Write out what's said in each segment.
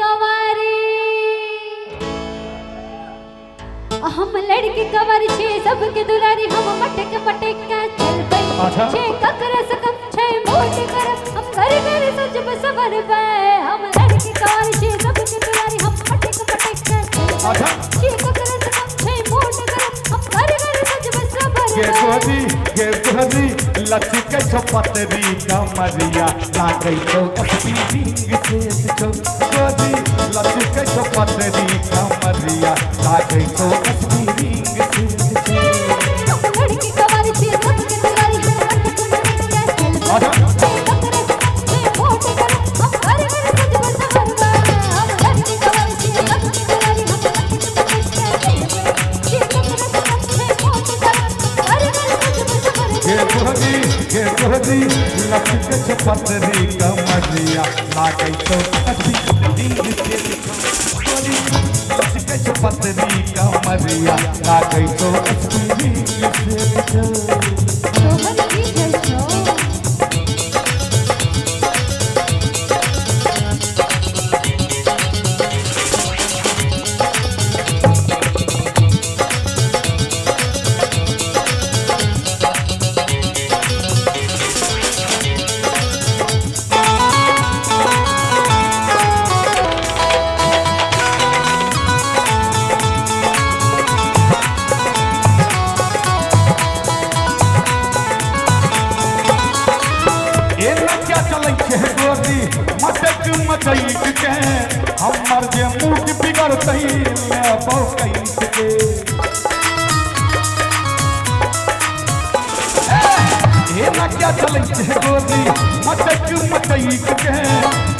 कवारी हम लड़की कवारी छे सबके दुलारी हम मटक मटक का चल पई छे ककरस कम छे मोट कर हम घर घर सज बसवर पे हम लड़की कवारी छे सबके दुलारी हम मटक मटक का चल पई छे ककरस कम छे मोट कर हम घर घर सज बसवर पे के गोदी लचक छपतरी कमरिया लागै तो स्पीडिंग से छो गोदी लचक छपतरी कमरिया लागै तो स्पीडिंग से छो लड़की कवारी छे सबके दुलारी हम मटक मटक का चल पई छे ककरस छे मोट कर हम घर घर सज बसवर पे हम लड़की कवारी छे सबके दुलारी हम मटक मटक का चल पई छे ककरस कम छे मोट कर घर घर सज बसवर पे के गोदी लचक छपतरी कमरिया लागै तो स्पीडिंग से छो गोदी लचक छपतरी कमरिया लागै तो स्पीडिंग से छो सोहन की जय छो मटक मचैक के हमर जे मूड बिगड़तै लेबौ कैस के ना क्या चलै छै गोदी मटक मचैक के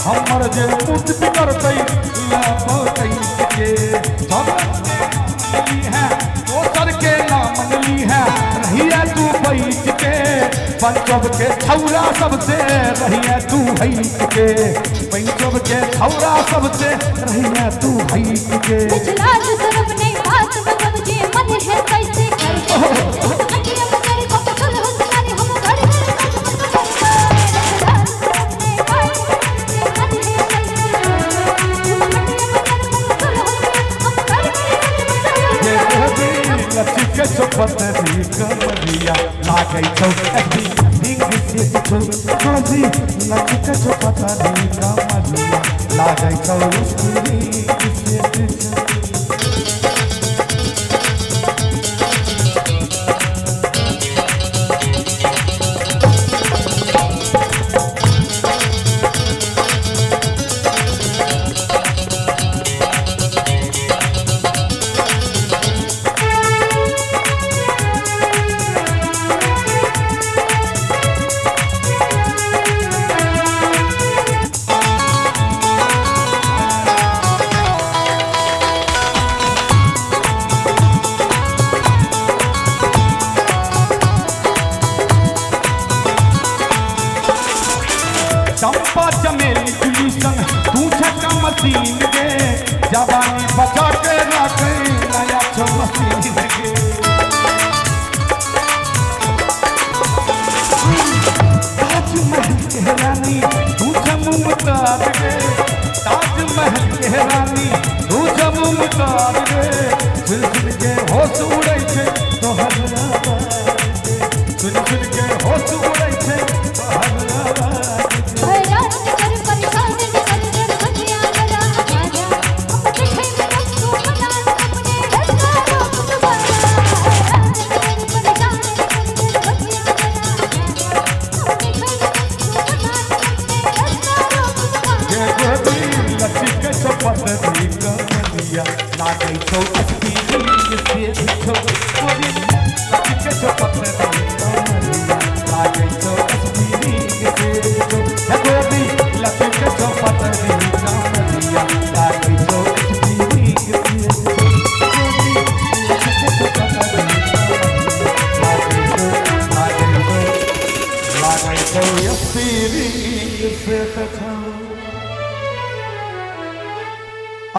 हमर जे मूड बिगड़तै लेबौ कैस के सब मनली है दोसर के ना मनली है रहिए तू बैठ के पंचब के छौरा सबसे रहिए तू हईट के पंचब के छौरा सबसे रहिए तू हईट के लाज शर्म नहीं बात मतलब जे मन है कैसे कर अखिया मगर को पकड़ हुस्नानी हम घर घर सज बसवर पे लाज शर्म नहीं बात जे मन है कैसे कर अखिया मगर को पकड़ हुस्नानी हम घर घर सज बसवर पे लचक छपतरी कमरिया लागै छौ स्पीडिंग से छो गोदी लचक छपतरी कमरिया लागै छौ स्पीडिंग से छो चंपा चमेली गुलिशन तू छक्का मशीन के जवानी बचा के रखे नया छो मशीन के ताजमहल के रानी तू मुमताज के ताजमहल के रानी तू मुमताज के सुन सुन के होश उड़ै छै तोहर सुन सुन के होश उड़ै छै तोहर हैरान कर परेशान कर कर दुनिया लगा आजा हम देखे में तू बना अपने रस्ता रोक दोबारा हैरान कर परेशान कर कर दुनिया लगा आजा हम देखे में तू बना अपने रस्ता रोक दोबारा गोदी लचक छपतरी कमरिया लागै छौ स्पीडिंग से छो गोदी लचक छपतरी कमरिया लागै छौ स्पीडिंग से छो गोदी लचक छपतरी कमरिया लागै छौ स्पीडिंग से छो गोदी लचक छपतरी कमरिया लागै छौ स्पीडिंग से छो